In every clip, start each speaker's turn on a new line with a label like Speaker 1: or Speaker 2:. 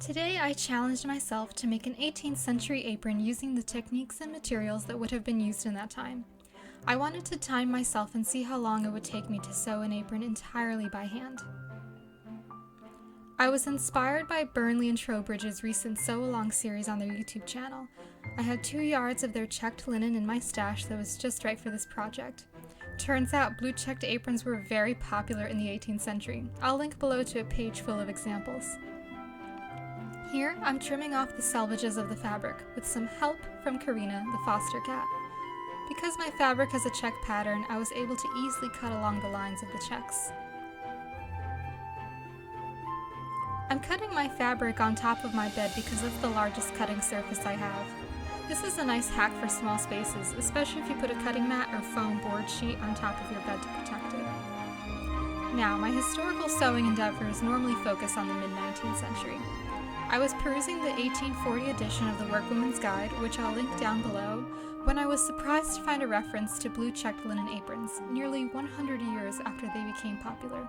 Speaker 1: Today I challenged myself to make an 18th century apron using the techniques and materials that would have been used in that time. I wanted to time myself and see how long it would take me to sew an apron entirely by hand. I was inspired by Burnley and Trowbridge's recent Sew Along series on their YouTube channel. I had 2 yards of their checked linen in my stash that was just right for this project. Turns out blue checked aprons were very popular in the 18th century. I'll link below to a page full of examples. Here, I'm trimming off the selvages of the fabric with some help from Karina, the foster cat. Because my fabric has a check pattern, I was able to easily cut along the lines of the checks. I'm cutting my fabric on top of my bed because it's the largest cutting surface I have. This is a nice hack for small spaces, especially if you put a cutting mat or foam board sheet on top of your bed to protect it. Now, my historical sewing endeavors normally focus on the mid-19th century. I was perusing the 1840 edition of the Workwoman's Guide, which I'll link down below, when I was surprised to find a reference to blue checked linen aprons, nearly 100 years after they became popular.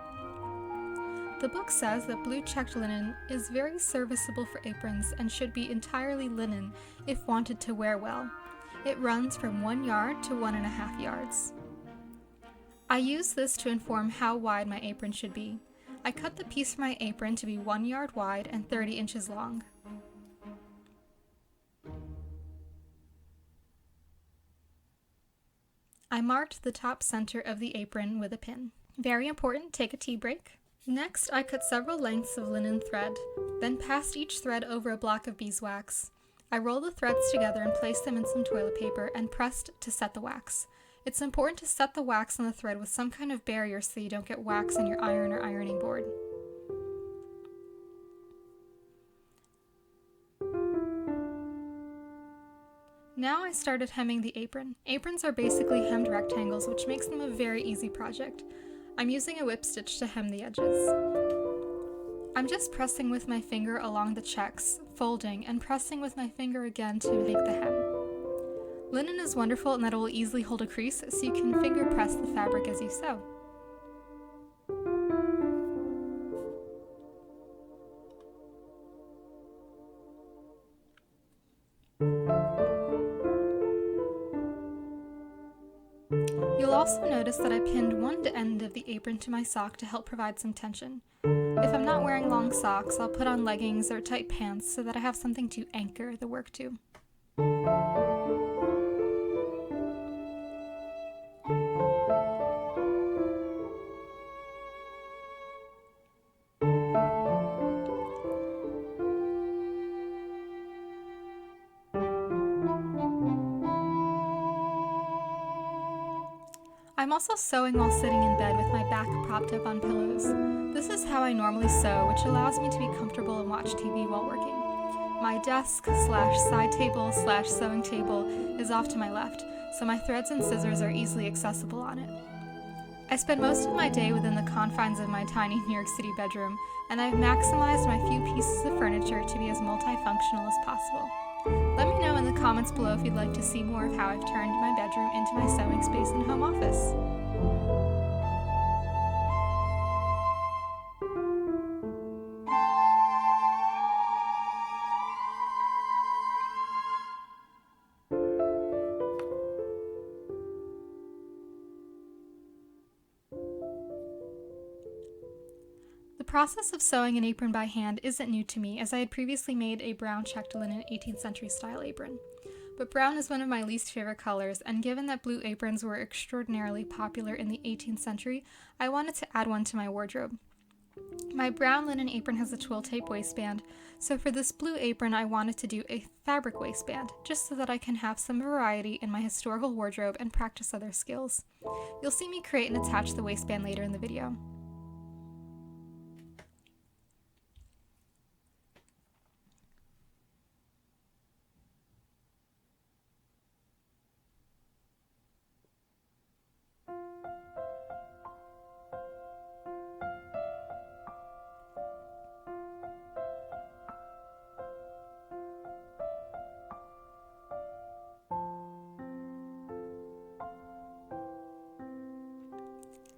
Speaker 1: The book says that blue checked linen is very serviceable for aprons and should be entirely linen if wanted to wear well. It runs from 1 yard to 1.5 yards. I use this to inform how wide my apron should be. I cut the piece for my apron to be 1 yard wide and 30 inches long. I marked the top center of the apron with a pin. Very important, take a tea break. Next, I cut several lengths of linen thread, then passed each thread over a block of beeswax. I rolled the threads together and placed them in some toilet paper and pressed to set the wax. It's important to set the wax on the thread with some kind of barrier so you don't get wax on your iron or ironing board. Now I started hemming the apron. Aprons are basically hemmed rectangles, which makes them a very easy project. I'm using a whip stitch to hem the edges. I'm just pressing with my finger along the checks, folding, and pressing with my finger again to make the hem. Linen is wonderful in that it will easily hold a crease, so you can finger press the fabric as you sew. You'll also notice that I pinned one end of the apron to my sock to help provide some tension. If I'm not wearing long socks, I'll put on leggings or tight pants so that I have something to anchor the work to. I'm also sewing while sitting in bed with my back propped up on pillows. This is how I normally sew, which allows me to be comfortable and watch TV while working. My desk/side table/sewing table is off to my left, so my threads and scissors are easily accessible on it. I spend most of my day within the confines of my tiny New York City bedroom, and I've maximized my few pieces of furniture to be as multifunctional as possible. Let me know in the comments below if you'd like to see more of how I've turned my bedroom into my sewing space and home office. The process of sewing an apron by hand isn't new to me, as I had previously made a brown checked linen 18th century style apron. But brown is one of my least favorite colors, and given that blue aprons were extraordinarily popular in the 18th century, I wanted to add one to my wardrobe. My brown linen apron has a twill tape waistband, so for this blue apron I wanted to do a fabric waistband, just so that I can have some variety in my historical wardrobe and practice other skills. You'll see me create and attach the waistband later in the video.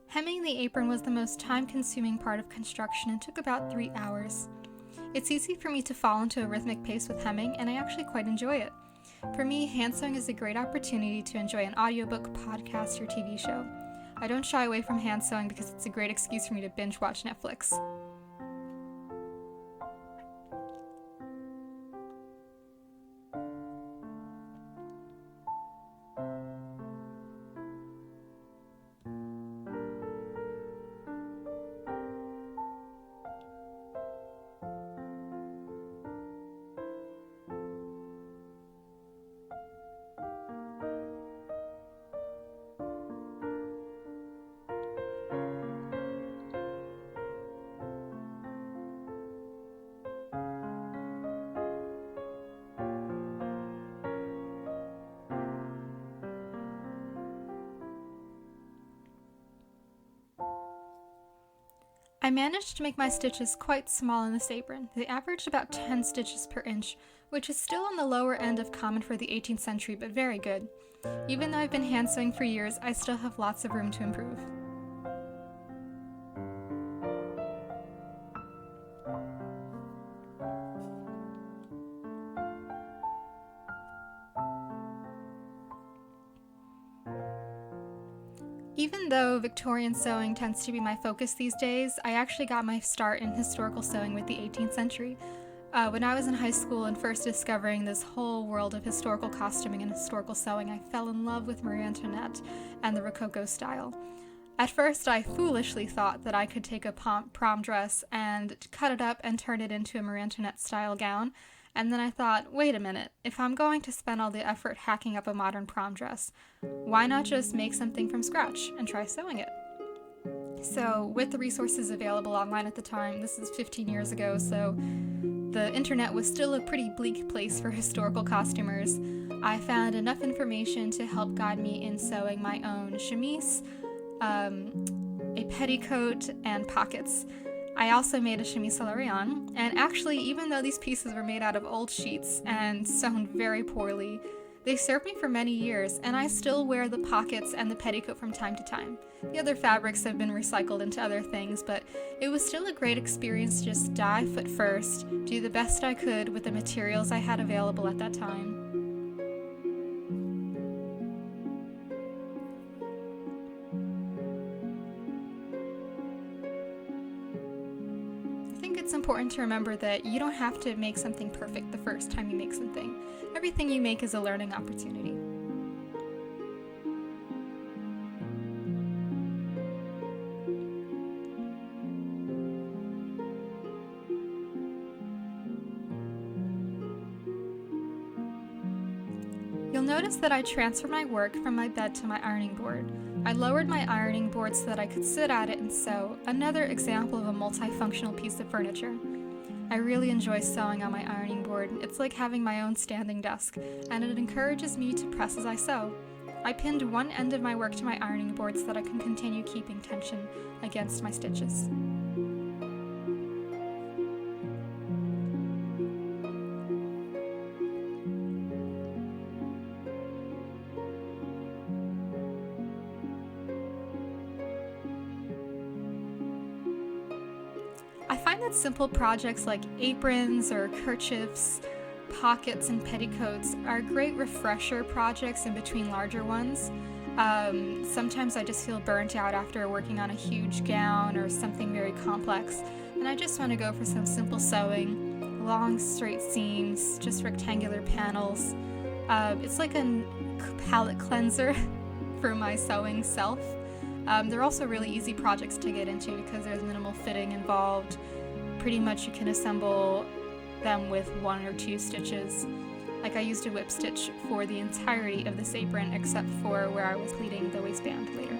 Speaker 1: Hemming the apron was the most time-consuming part of construction and took about 3 hours. It's easy for me to fall into a rhythmic pace with hemming, and I actually quite enjoy it. For me, hand sewing is a great opportunity to enjoy an audiobook, podcast, or TV show. I don't shy away from hand sewing because it's a great excuse for me to binge watch Netflix. I managed to make my stitches quite small in this apron. They averaged about 10 stitches per inch, which is still on the lower end of common for the 18th century, but very good. Even though I've been hand sewing for years, I still have lots of room to improve. Even though Victorian sewing tends to be my focus these days, I actually got my start in historical sewing with the 18th century. When I was in high school and first discovering this whole world of historical costuming and historical sewing, I fell in love with Marie Antoinette and the Rococo style. At first, I foolishly thought that I could take a prom dress and cut it up and turn it into a Marie Antoinette style gown. And then I thought, wait a minute, if I'm going to spend all the effort hacking up a modern prom dress, why not just make something from scratch and try sewing it? So with the resources available online at the time, this is 15 years ago, so the internet was still a pretty bleak place for historical costumers, I found enough information to help guide me in sewing my own chemise, a petticoat, and pockets. I also made a chemise à la rayon, and actually, even though these pieces were made out of old sheets and sewn very poorly, they served me for many years, and I still wear the pockets and the petticoat from time to time. The other fabrics have been recycled into other things, but it was still a great experience to just dive foot first, do the best I could with the materials I had available at that time. It's important to remember that you don't have to make something perfect the first time you make something. Everything you make is a learning opportunity. You'll notice that I transfer my work from my bed to my ironing board. I lowered my ironing board so that I could sit at it and sew, another example of a multifunctional piece of furniture. I really enjoy sewing on my ironing board. It's like having my own standing desk, and it encourages me to press as I sew. I pinned one end of my work to my ironing board so that I can continue keeping tension against my stitches. I find that simple projects like aprons or kerchiefs, pockets, and petticoats are great refresher projects in between larger ones. Sometimes I just feel burnt out after working on a huge gown or something very complex, and I just want to go for some simple sewing, long straight seams, just rectangular panels. It's like a palette cleanser for my sewing self. They're also really easy projects to get into because there's minimal fitting involved. Pretty much you can assemble them with 1 or 2 stitches. Like I used a whip stitch for the entirety of this apron except for where I was pleating the waistband later.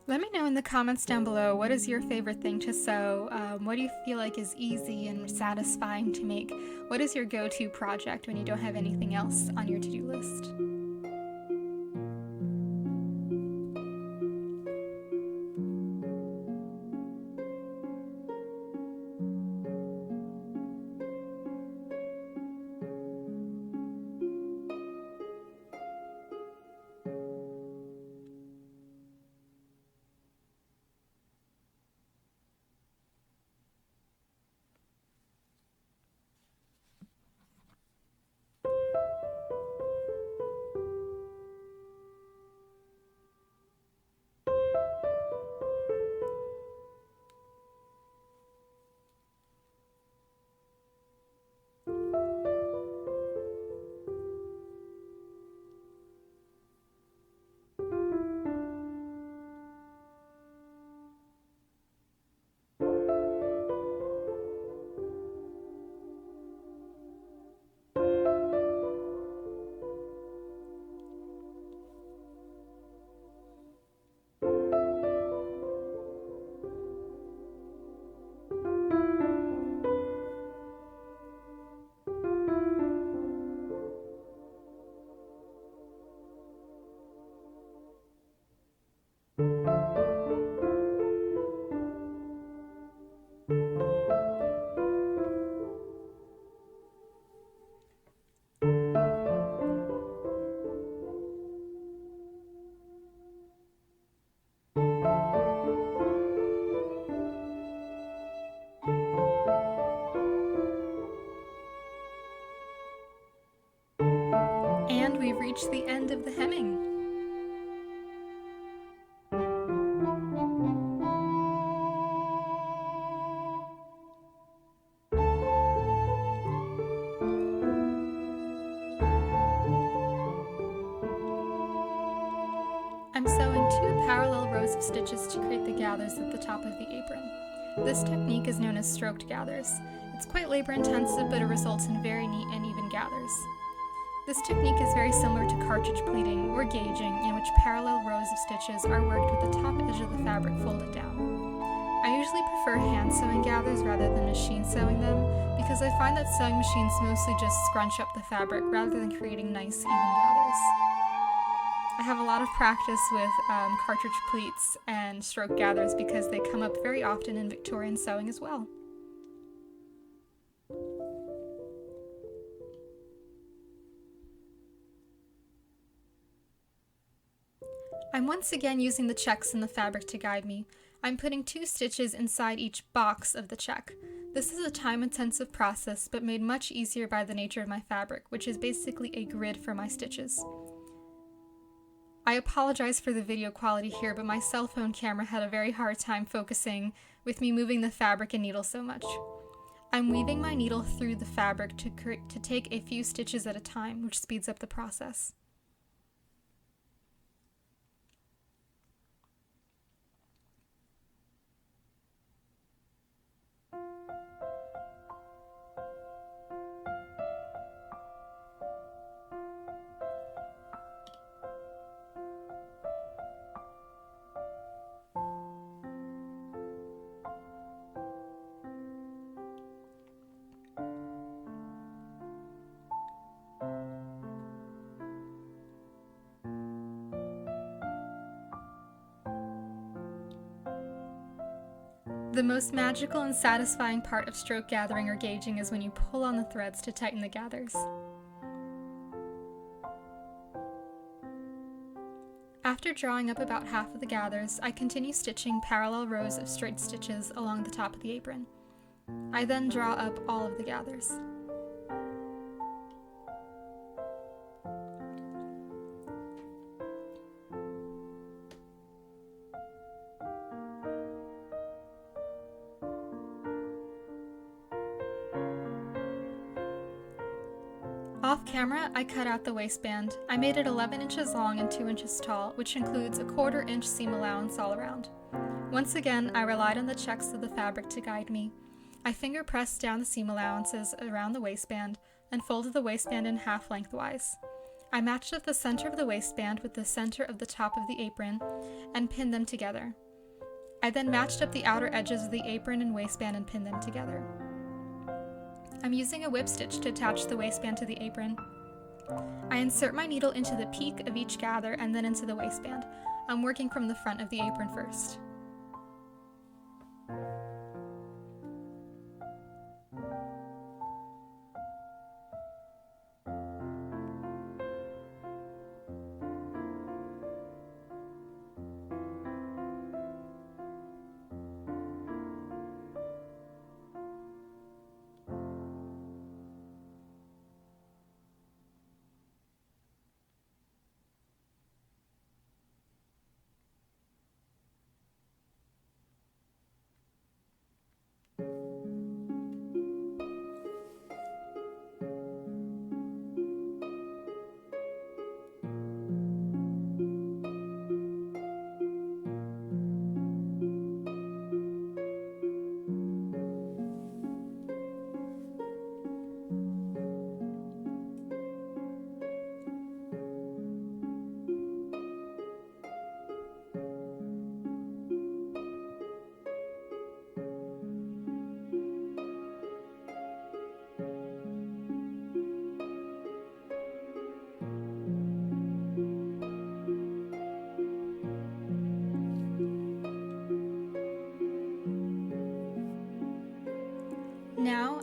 Speaker 1: Let me know in the comments down below, what is your favorite thing to sew? What do you feel like is easy and satisfying to make? What is your go-to project when you don't have anything else on your to-do list? And we've reached the end of the hemming. I'm sewing 2 parallel rows of stitches to create the gathers at the top of the apron. This technique is known as stroked gathers. It's quite labor intensive, but it results in very neat and even gathers. This technique is very similar to cartridge pleating or gauging, in which parallel rows of stitches are worked with the top edge of the fabric folded down. I usually prefer hand sewing gathers rather than machine sewing them, because I find that sewing machines mostly just scrunch up the fabric rather than creating nice, even gathers. I have a lot of practice with cartridge pleats and stroke gathers because they come up very often in Victorian sewing as well. I'm once again using the checks in the fabric to guide me. I'm putting 2 stitches inside each box of the check. This is a time-intensive process, but made much easier by the nature of my fabric, which is basically a grid for my stitches. I apologize for the video quality here, but my cell phone camera had a very hard time focusing with me moving the fabric and needle so much. I'm weaving my needle through the fabric to take a few stitches at a time, which speeds up the process. The most magical and satisfying part of stroke gathering or gauging is when you pull on the threads to tighten the gathers. After drawing up about half of the gathers, I continue stitching parallel rows of straight stitches along the top of the apron. I then draw up all of the gathers. Off camera, I cut out the waistband. I made it 11 inches long and 2 inches tall, which includes a 1/4 inch seam allowance all around. Once again, I relied on the checks of the fabric to guide me. I finger pressed down the seam allowances around the waistband and folded the waistband in half lengthwise. I matched up the center of the waistband with the center of the top of the apron and pinned them together. I then matched up the outer edges of the apron and waistband and pinned them together. I'm using a whip stitch to attach the waistband to the apron. I insert my needle into the peak of each gather and then into the waistband. I'm working from the front of the apron first.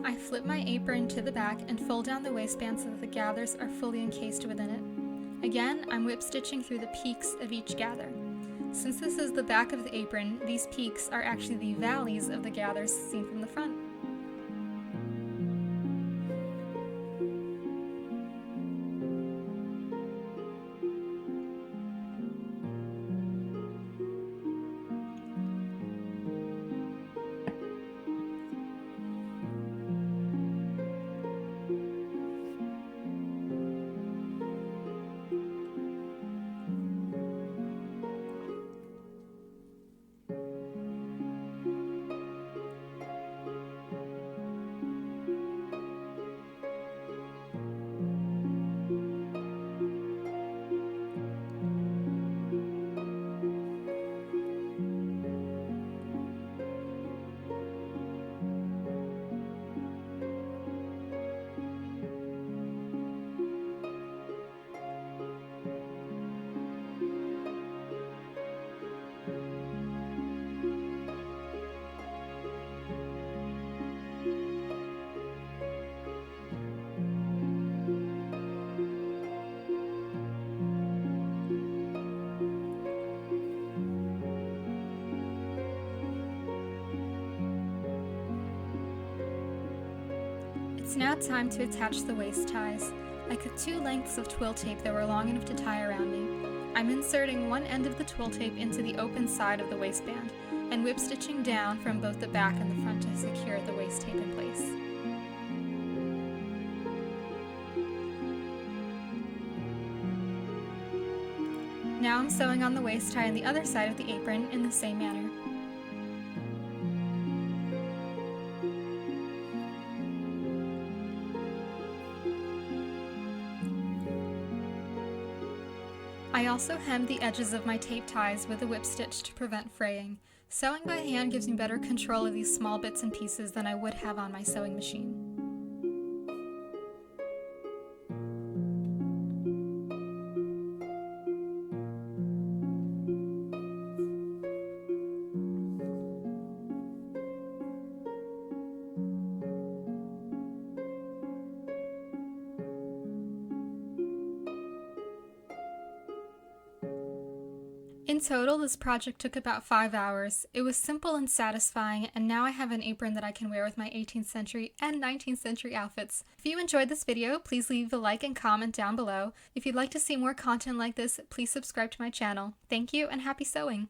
Speaker 1: I flip my apron to the back and fold down the waistband so that the gathers are fully encased within it. Again, I'm whip stitching through the peaks of each gather. Since this is the back of the apron, these peaks are actually the valleys of the gathers seen from the front. It's now time to attach the waist ties. I cut 2 lengths of twill tape that were long enough to tie around me. I'm inserting one end of the twill tape into the open side of the waistband and whip stitching down from both the back and the front to secure the waist tape in place. Now I'm sewing on the waist tie on the other side of the apron in the same manner. I also hemmed the edges of my tape ties with a whip stitch to prevent fraying. Sewing by hand gives me better control of these small bits and pieces than I would have on my sewing machine. In total, this project took about 5 hours. It was simple and satisfying, and now I have an apron that I can wear with my 18th century and 19th century outfits. If you enjoyed this video, please leave a like and comment down below. If you'd like to see more content like this, please subscribe to my channel. Thank you and happy sewing!